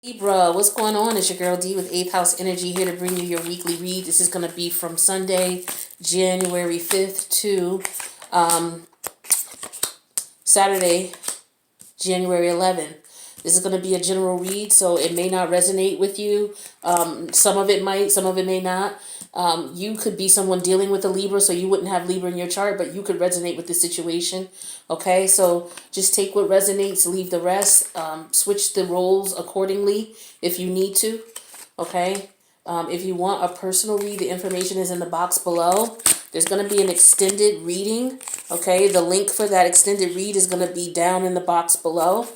Libra, what's going on? It's your girl D with 8th House Energy here to bring you your weekly read. This is going to be from Sunday, January 5th to Saturday, January 11th. This is going to be a general read, so it may not resonate with you. Some of it might, some of it may not. You could be someone dealing with a Libra, so you wouldn't have Libra in your chart, but you could resonate with the situation. Okay, so just take what resonates, leave the rest. Switch the roles accordingly if you need to. Okay, if you want a personal read, the information is in the box below. There's going to be an extended reading. Okay, the link for that extended read is going to be down in the box below.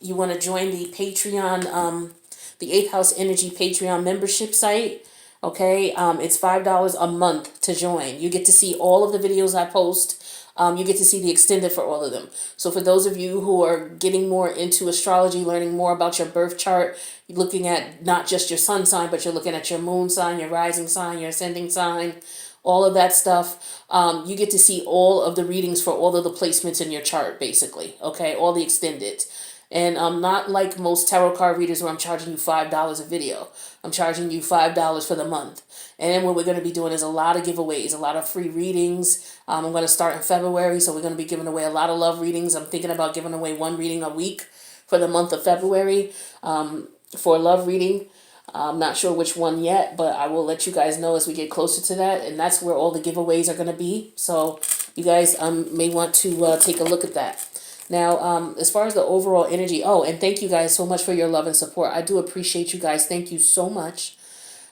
You want to join the Patreon, the 8th House Energy Patreon membership site. Okay, it's $5 a month to join. You get to see all of the videos I post. You get to see the extended for all of them. So for those of you who are getting more into astrology, learning more about your birth chart, you're looking at not just your sun sign, but you're looking at your moon sign, your rising sign, your ascending sign, all of that stuff. You get to see all of the readings for all of the placements in your chart, basically. Okay, all the extended. And not like most tarot card readers where I'm charging you $5 a video. I'm charging you $5 for the month. And then what we're going to be doing is a lot of giveaways, a lot of free readings. I'm going to start in February, so we're going to be giving away a lot of love readings. I'm thinking about giving away one reading a week for the month of February for love reading. I'm not sure which one yet, but I will let you guys know as we get closer to that. And that's where all the giveaways are going to be. So you guys may want to take a look at that. Now, as far as the overall energy, and thank you guys so much for your love and support. I do appreciate you guys. Thank you so much.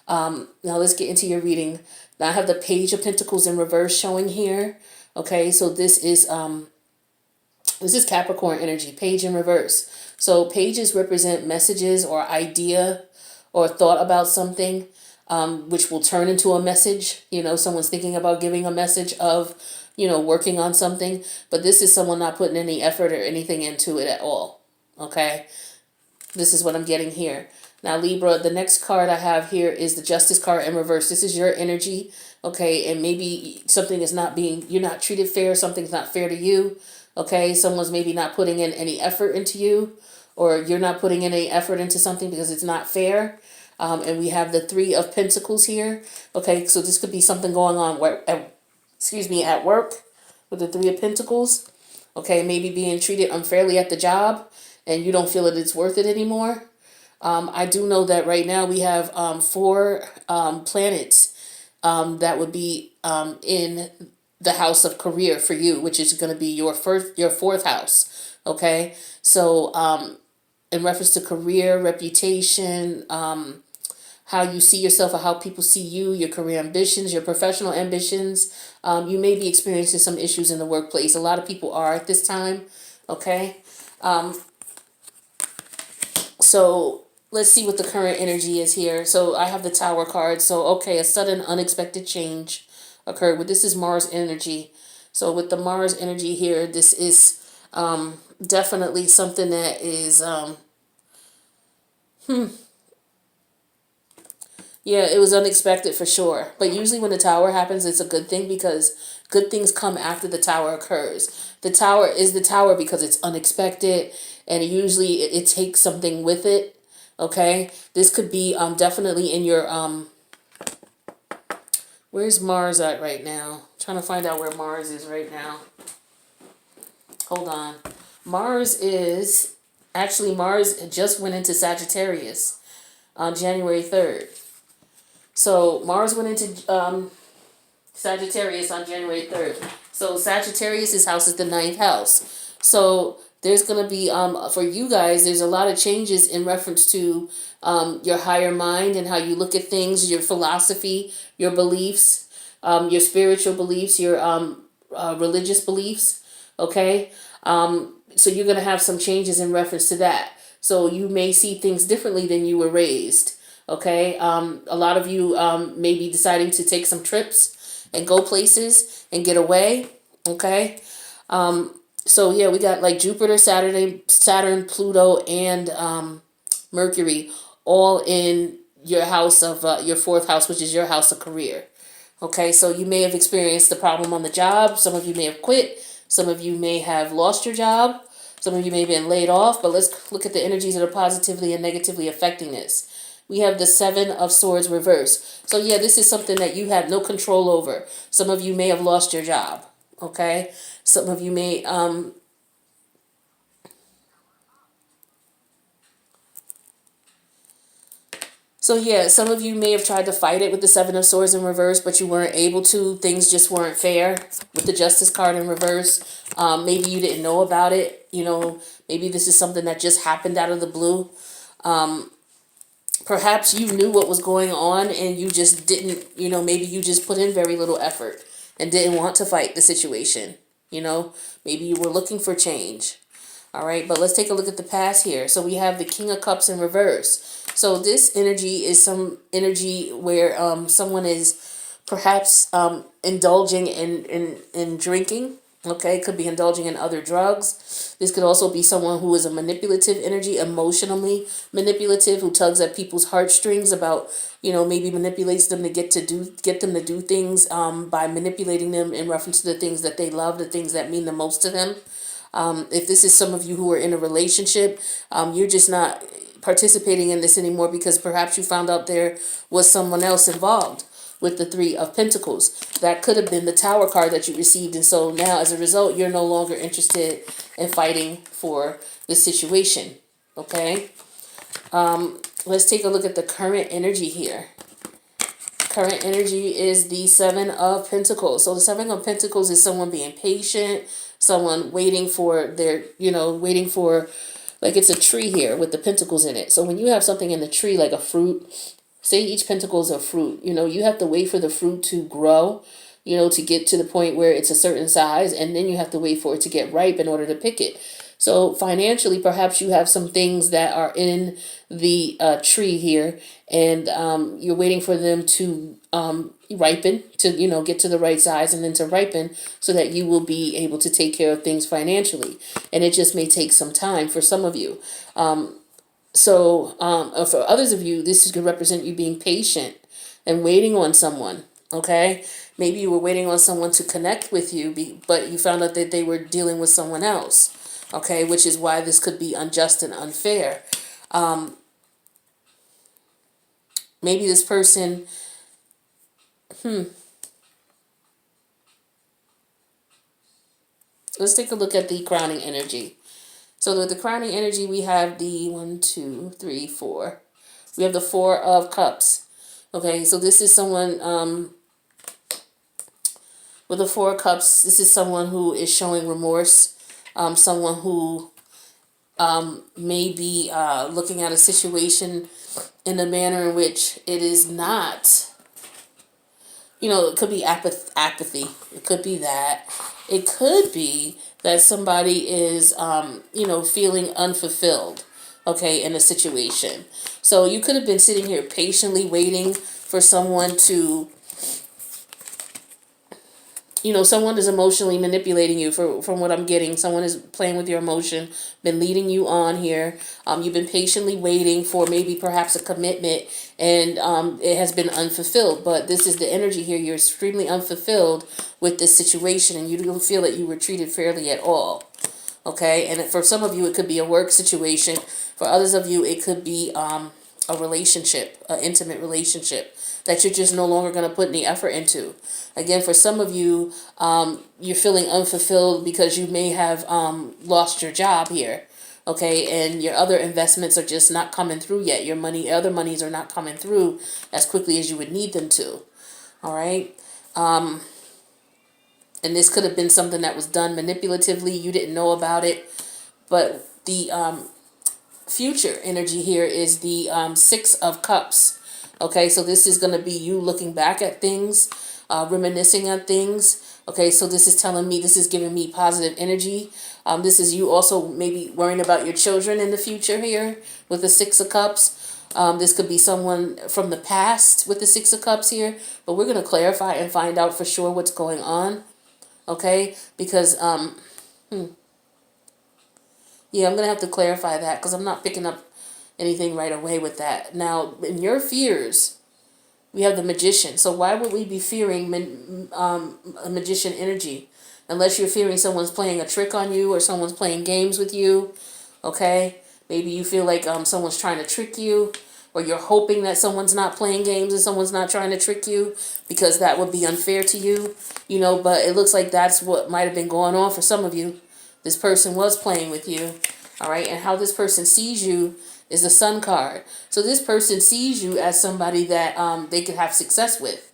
Now let's get into your reading. Now I have the Page of Pentacles in reverse showing here. Okay, so this is Capricorn energy, Page in reverse. So pages represent messages or idea or thought about something, which will turn into a message. You know, someone's thinking about giving a message of, working on something, but this is someone not putting any effort or anything into it at all. Okay, this is what I'm getting here. Now, Libra, the next card I have here is the Justice card in reverse. This is your energy, okay, and maybe something is you're not treated fair, something's not fair to you, okay, someone's maybe not putting in any effort into you, or you're not putting in any effort into something because it's not fair. And we have the Three of Pentacles here, okay, so this could be something going on at work with the Three of Pentacles. Okay, maybe being treated unfairly at the job and you don't feel that it's worth it anymore. I do know that right now we have 4 planets that would be in the house of career for you, which is going to be your 4th house. Okay, so in reference to career, reputation, how you see yourself or how people see you, your career ambitions, your professional ambitions. You may be experiencing some issues in the workplace. A lot of people are at this time, okay? So let's see what the current energy is here. So I have the Tower card. So, okay, a sudden unexpected change occurred. But this is Mars energy. So with the Mars energy here, this is definitely something that is... Yeah, it was unexpected for sure. But usually when the Tower happens, it's a good thing because good things come after the Tower occurs. The Tower is the Tower because it's unexpected, and usually it takes something with it. Okay? This could be definitely in your... Where's Mars at right now? I'm trying to find out where Mars is right now. Hold on. Mars just went into Sagittarius on January 3rd. So Mars went into Sagittarius on January 3rd. So Sagittarius' house is the 9th house. So there's going to be, for you guys, there's a lot of changes in reference to your higher mind and how you look at things, your philosophy, your beliefs, your spiritual beliefs, your religious beliefs, okay? So you're going to have some changes in reference to that. So you may see things differently than you were raised. Okay, a lot of you may be deciding to take some trips and go places and get away. Okay, so yeah, we got like Jupiter, Saturn, Pluto, and Mercury all in your house of your 4th house, which is your house of career. Okay, so you may have experienced the problem on the job. Some of you may have quit. Some of you may have lost your job. Some of you may have been laid off, but let's look at the energies that are positively and negatively affecting this. We have the Seven of Swords reverse. So yeah, this is something that you have no control over. Some of you may have lost your job. Okay? Some of you may so yeah, some of you may have tried to fight it with the Seven of Swords in reverse, but you weren't able to. Things just weren't fair with the Justice card in reverse. Maybe you didn't know about it. Maybe this is something that just happened out of the blue. Perhaps you knew what was going on and you just didn't, maybe you just put in very little effort and didn't want to fight the situation. Maybe you were looking for change. All right, but let's take a look at the past here. So we have the King of Cups in reverse. So this energy is some energy where someone is perhaps indulging in drinking. Okay, could be indulging in other drugs. This could also be someone who is a manipulative energy, emotionally manipulative, who tugs at people's heartstrings about, maybe manipulates them to get them to do things by manipulating them in reference to the things that they love, the things that mean the most to them. If this is some of you who are in a relationship, you're just not participating in this anymore because perhaps you found out there was someone else involved with the Three of Pentacles. That could have been the Tower card that you received. And so now as a result, you're no longer interested in fighting for this situation. Okay. Let's take a look at the current energy here. Current energy is the Seven of Pentacles. So the Seven of Pentacles is someone being patient, someone waiting for waiting for, like it's a tree here with the pentacles in it. So when you have something in the tree, like a fruit, say each pentacle is a fruit, you have to wait for the fruit to grow, to get to the point where it's a certain size, and then you have to wait for it to get ripe in order to pick it. So financially, perhaps you have some things that are in the tree here, and you're waiting for them to ripen, to get to the right size, and then to ripen so that you will be able to take care of things financially. And it just may take some time for some of you. So for others of you, this could represent you being patient and waiting on someone. Okay, maybe you were waiting on someone to connect with you, but you found out that they were dealing with someone else. Okay, which is why this could be unjust and unfair. Maybe this person, let's take a look at the crowning energy. So with the crowning energy, we have the 1, 2, 3, 4. We have the Four of Cups. Okay, so this is someone, with the Four of Cups, this is someone who is showing remorse. Someone who may be looking at a situation in a manner in which it is not, it could be apathy. It could be that. It could be that somebody is, feeling unfulfilled, okay, in a situation. So you could have been sitting here patiently waiting for someone to, someone is emotionally manipulating you from what I'm getting. Someone is playing with your emotion, been leading you on here. You've been patiently waiting for maybe perhaps a commitment, and it has been unfulfilled. But this is the energy here. You're extremely unfulfilled with this situation, and you don't feel that you were treated fairly at all. Okay, and for some of you, it could be a work situation. For others of you, it could be a relationship, an intimate relationship that you're just no longer going to put any effort into. Again, for some of you, you're feeling unfulfilled because you may have lost your job here, okay, and your other investments are just not coming through yet. Your other monies are not coming through as quickly as you would need them to, all right? And this could have been something that was done manipulatively. You didn't know about it, but the future energy here is the Six of Cups. Okay, so this is going to be you looking back at things, reminiscing on things. Okay, so this is telling me, this is giving me positive energy. This is you also maybe worrying about your children in the future here with the Six of Cups. This could be someone from the past with the Six of Cups here, but we're going to clarify and find out for sure what's going on. Okay, because, yeah, I'm going to have to clarify that because I'm not picking up anything right away with that. Now, in your fears, we have the Magician. So why would we be fearing a Magician energy? unless you're fearing someone's playing a trick on you or someone's playing games with you. Okay, maybe you feel like someone's trying to trick you, or you're hoping that someone's not playing games and someone's not trying to trick you, because that would be unfair to you, you know. But it looks like that's what might have been going on for some of you. This person was playing with you, all right? And how this person sees you is the Sun card. So this person sees you as somebody that they could have success with.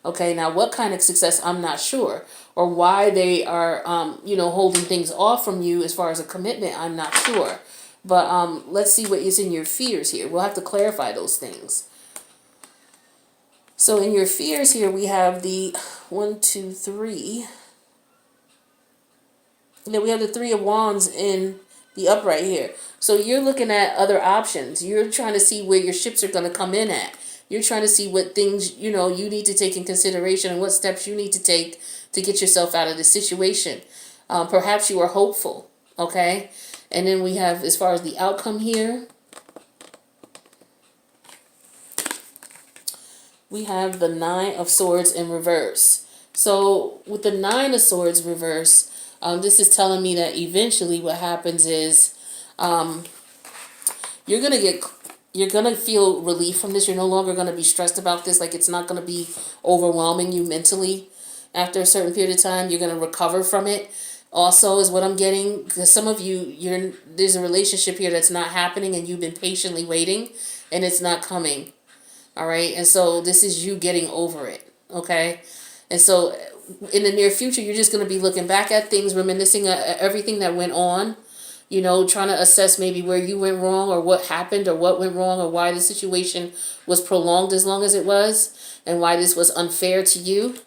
Okay, now what kind of success, I'm not sure. Or why they are, you know, holding things off from you as far as a commitment, I'm not sure. But let's see what is in your fears here. We'll have to clarify those things. So in your fears here, we have the 1, 2, 3. And then we have the 3 of Wands in the upright here. So you're looking at other options. You're trying to see where your ships are going to come in at. You're trying to see what things, you know, you need to take in consideration and what steps you need to take to get yourself out of this situation. Perhaps you are hopeful, okay? And then we have, as far as the outcome here, we have the 9 of Swords in reverse. So with the 9 of Swords reverse, this is telling me that eventually what happens is you're gonna feel relief from this. You're no longer gonna be stressed about this. Like, it's not gonna be overwhelming you mentally. After a certain period of time, you're gonna recover from it. Also, is what I'm getting, because some of you, there's a relationship here that's not happening, and you've been patiently waiting, and it's not coming. All right, and so this is you getting over it. Okay, and so in the near future, you're just gonna be looking back at things, reminiscing at everything that went on. You know, trying to assess maybe where you went wrong, or what happened, or what went wrong, or why the situation was prolonged as long as it was, and why this was unfair to you.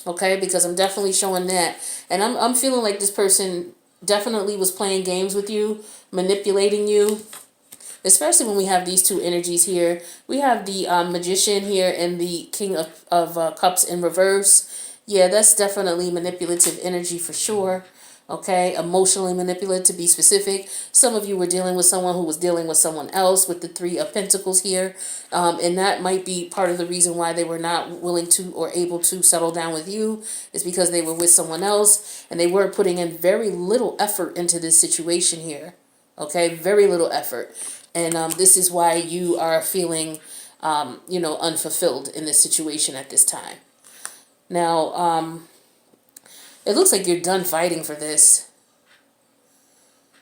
Okay, because I'm definitely showing that. And I'm feeling like this person definitely was playing games with you, manipulating you. Especially when we have these two energies here. We have the Magician here and the King of Cups in reverse. Yeah, that's definitely manipulative energy for sure. Okay, emotionally manipulative, to be specific. Some of you were dealing with someone who was dealing with someone else with the 3 of Pentacles here. And that might be part of the reason why they were not willing to or able to settle down with you, is because they were with someone else and they were putting in very little effort into this situation here. Okay, very little effort. And this is why you are feeling, you know, unfulfilled in this situation at this time. Now, it looks like you're done fighting for this.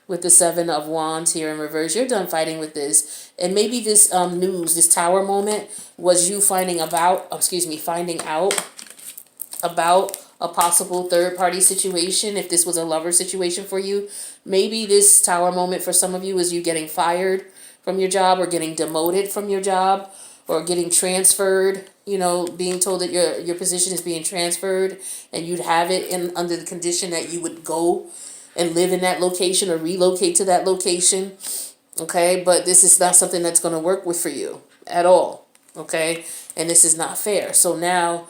With the 7 of Wands here in reverse, you're done fighting with this. And maybe this news, this Tower moment, was you finding out about a possible third-party situation. If this was a lover situation for you, maybe this Tower moment for some of you is you getting fired from your job, or getting demoted from your job, or getting transferred, you know, being told that your position is being transferred, and you'd have it in under the condition that you would go and live in that location or relocate to that location. Okay, but this is not something that's going to work with for you at all. Okay, and this is not fair. So now,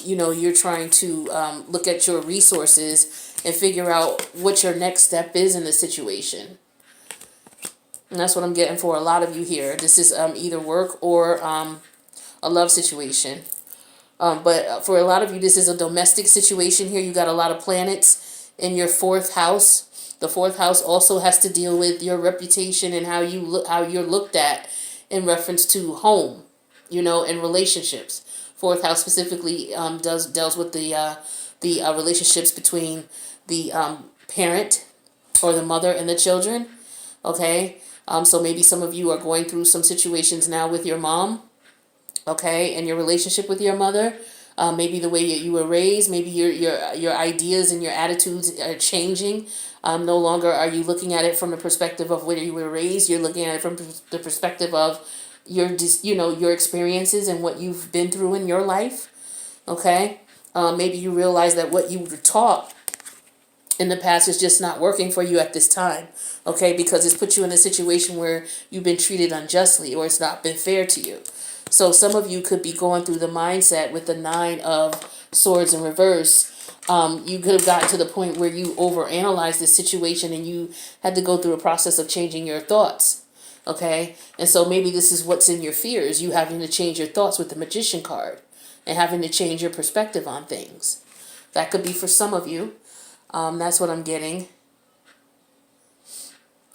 you know, you're trying to look at your resources and figure out what your next step is in the situation. And that's what I'm getting for a lot of you here. This is either work or a love situation. But for a lot of you, this is a domestic situation here. You got a lot of planets in your 4th house. The 4th house also has to deal with your reputation and how you're looked at in reference to home, you know, and relationships. 4th house specifically deals with the relationships between the parent or the mother and the children. Okay, so maybe some of you are going through some situations now with your mom. Okay, and your relationship with your mother. Maybe the way you were raised, maybe your ideas and your attitudes are changing. No longer are you looking at it from the perspective of where you were raised. You're looking at it from the perspective of your experiences and what you've been through in your life. Okay, maybe you realize that what you were taught in the past is just not working for you at this time. Okay, because it's put you in a situation where you've been treated unjustly, or it's not been fair to you. So some of you could be going through the mindset with the 9 of Swords in reverse. You could have gotten to the point where you overanalyzed the situation and you had to go through a process of changing your thoughts. Okay, and so maybe this is what's in your fears, you having to change your thoughts with the Magician card and having to change your perspective on things. That could be for some of you. That's what I'm getting.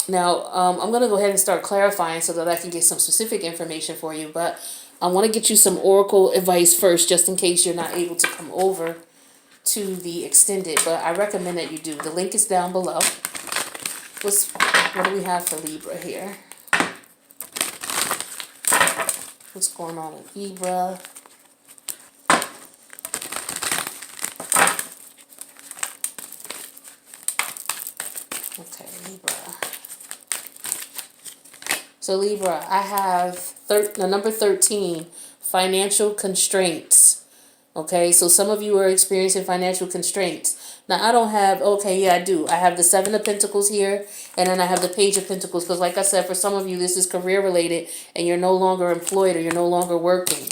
Now, I'm going to go ahead and start clarifying so that I can get some specific information for you, but I want to get you some oracle advice first, just in case you're not able to come over to the extended, but I recommend that you do. The link is down below. What do we have for Libra here? What's going on with Libra? Okay, Libra. So Libra, I have number 13, financial constraints. Okay, so some of you are experiencing financial constraints. Now, I don't have, okay, yeah, I do. I have the 7 of Pentacles here, and then I have the Page of Pentacles, because like I said, for some of you, this is career related, and you're no longer employed or you're no longer working.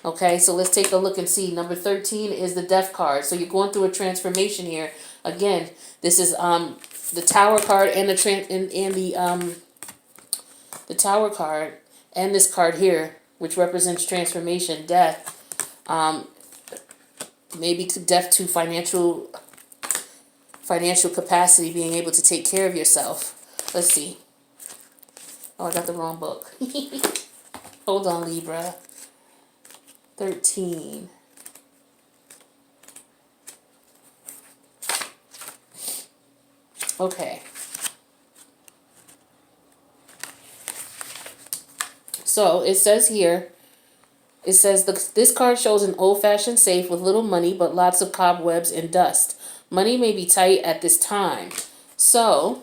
Okay, so let's take a look and see. Number 13 is the Death card. So you're going through a transformation here. Again, this is the Tower card and the Tower card and this card here, which represents transformation, death. Maybe death to financial capacity, being able to take care of yourself. Let's see. Oh, I got the wrong book. Hold on, Libra. 13. Okay. So it says here, this card shows an old-fashioned safe with little money, but lots of cobwebs and dust. Money may be tight at this time. So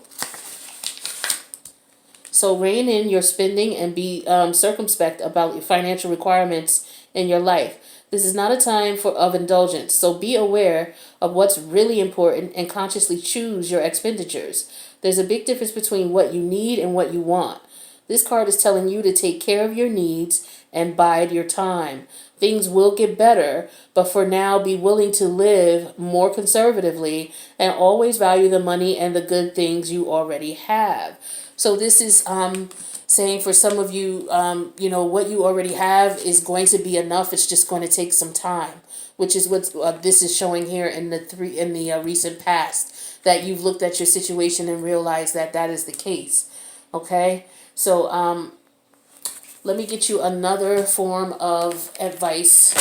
rein in your spending and be circumspect about your financial requirements in your life. This is not a time of indulgence, so be aware of what's really important and consciously choose your expenditures. There's a big difference between what you need and what you want. This card is telling you to take care of your needs and bide your time. Things will get better, but for now, be willing to live more conservatively and always value the money and the good things you already have. So this is saying for some of you, what you already have is going to be enough. It's just going to take some time, which is what this is showing here in the recent past, that you've looked at your situation and realized that that is the case. Okay, so let me get you another form of advice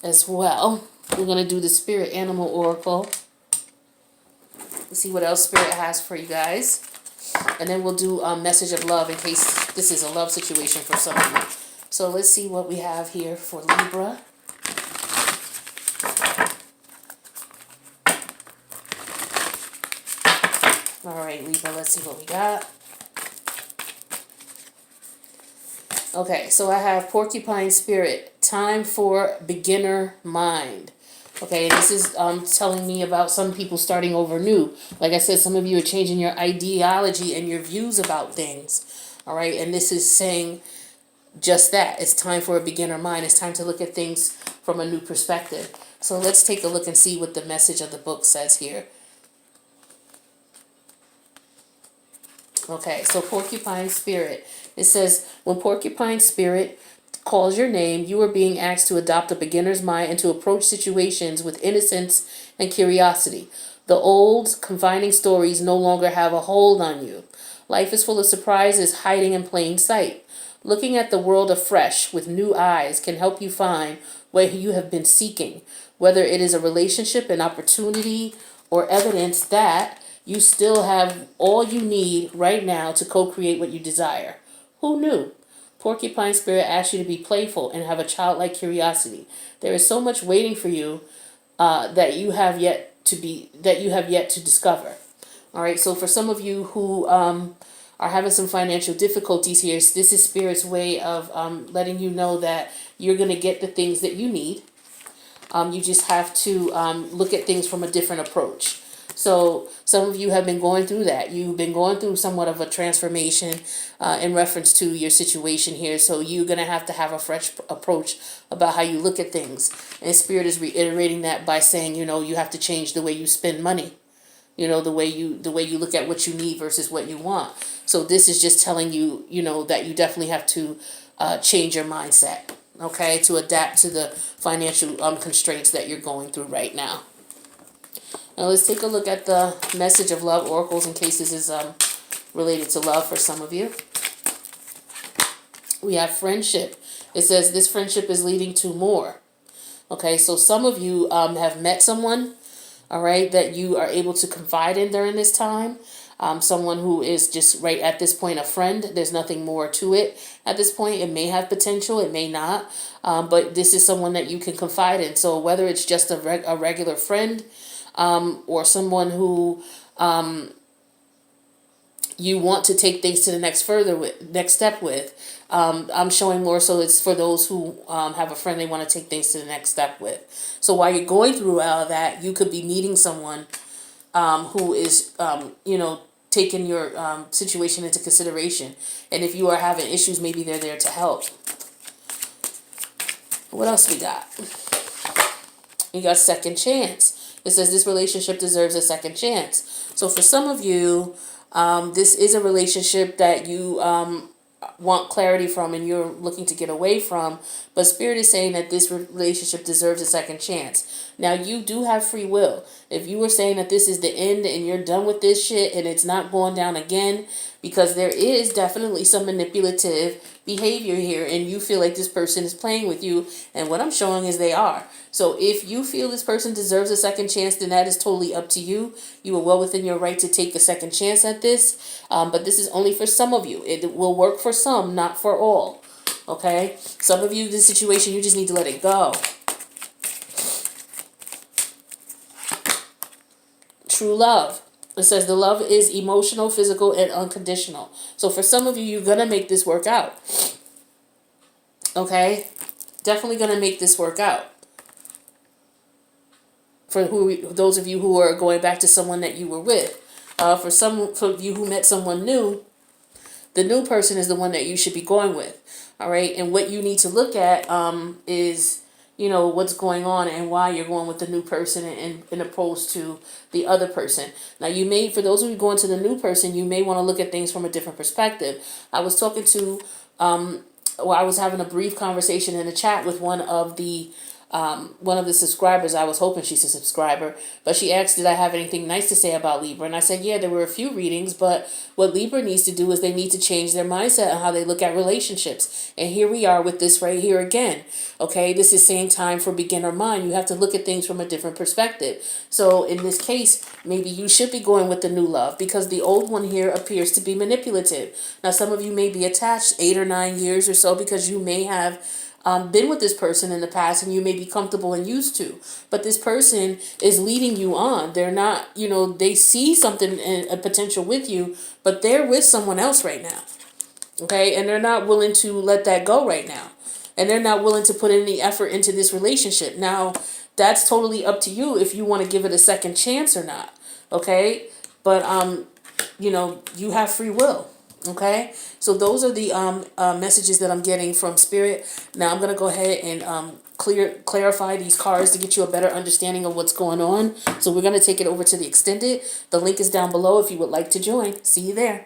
as well. We're going to do the Spirit Animal Oracle. Let's see what else Spirit has for you guys. And then we'll do a message of love in case this is a love situation for some of you. So let's see what we have here for Libra. All right, Libra, let's see what we got. Okay, so I have Porcupine Spirit, time for beginner mind. Okay, this is telling me about some people starting over new. Like I said, some of you are changing your ideology and your views about things. All right, and this is saying just that. It's time for a beginner mind. It's time to look at things from a new perspective. So let's take a look and see what the message of the book says here. Okay, so Porcupine Spirit. It says, when Porcupine Spirit calls your name, you are being asked to adopt a beginner's mind and to approach situations with innocence and curiosity. The old, confining stories no longer have a hold on you. Life is full of surprises hiding in plain sight. Looking at the world afresh with new eyes can help you find what you have been seeking, whether it is a relationship, an opportunity, or evidence that you still have all you need right now to co-create what you desire. Who knew? Porcupine Spirit asks you to be playful and have a childlike curiosity. There is so much waiting for you that you have yet to discover. All right. So for some of you who are having some financial difficulties here, this is Spirit's way of letting you know that you're going to get the things that you need. You just have to look at things from a different approach. So some of you have been going through that. You've been going through somewhat of a transformation in reference to your situation here. So you're going to have a fresh approach about how you look at things. And Spirit is reiterating that by saying, you have to change the way you spend money. The way you look at what you need versus what you want. So this is just telling you, that you definitely have to change your mindset, okay, to adapt to the financial constraints that you're going through right now. Now let's take a look at the message of love oracles in case this is related to love for some of you. We have friendship. It says this friendship is leading to more. Okay, so some of you have met someone, all right, that you are able to confide in during this time. Someone who is just right at this point a friend. There's nothing more to it at this point. It may have potential, it may not, but this is someone that you can confide in. So whether it's just a regular friend or someone who you want to take things to the next step with. I'm showing more so it's for those who have a friend they want to take things to the next step with. So while you're going through all of that, you could be meeting someone who is, taking your situation into consideration. And if you are having issues, maybe they're there to help. What else we got? We got second chance. It says this relationship deserves a second chance. So for some of you, this is a relationship that you want clarity from and you're looking to get away from, but Spirit is saying that this relationship deserves a second chance. Now, you do have free will. If you were saying that this is the end and you're done with this shit and it's not going down again, because there is definitely some manipulative behavior here and you feel like this person is playing with you, and what I'm showing is they are. So if you feel this person deserves a second chance, then that is totally up to you. You are well within your right to take a second chance at this, but this is only for some of you. It will work for some, not for all. Okay? Some of you, this situation, you just need to let it go. True love. It says the love is emotional, physical, and unconditional. So for some of you, you're going to make this work out. Okay? Definitely going to make this work out. For those of you who are going back to someone that you were with. For you who met someone new, the new person is the one that you should be going with. All right? And what you need to look at is, what's going on and why you're going with the new person and opposed to the other person. Now, for those of you going to the new person, you may want to look at things from a different perspective. I was talking to, I was having a brief conversation in a chat with one of the subscribers. I was hoping she's a subscriber, but she asked, did I have anything nice to say about Libra? And I said, yeah, there were a few readings, but what Libra needs to do is they need to change their mindset on how they look at relationships. And here we are with this right here again. Okay, this is same time for beginner mind. You have to look at things from a different perspective. So in this case, maybe you should be going with the new love because the old one here appears to be manipulative. Now, some of you may be attached 8 or 9 years or so because you may have been with this person in the past and you may be comfortable and used to, but this person is leading you on. They're not, they see something, a potential with you, but they're with someone else right now. Okay. And they're not willing to let that go right now. And they're not willing to put any effort into this relationship. Now, that's totally up to you if you want to give it a second chance or not. Okay. But, you have free will. Okay, so those are the messages that I'm getting from Spirit. Now I'm going to go ahead and clarify these cards to get you a better understanding of what's going on. So we're going to take it over to the extended. The link is down below if you would like to join. See you there.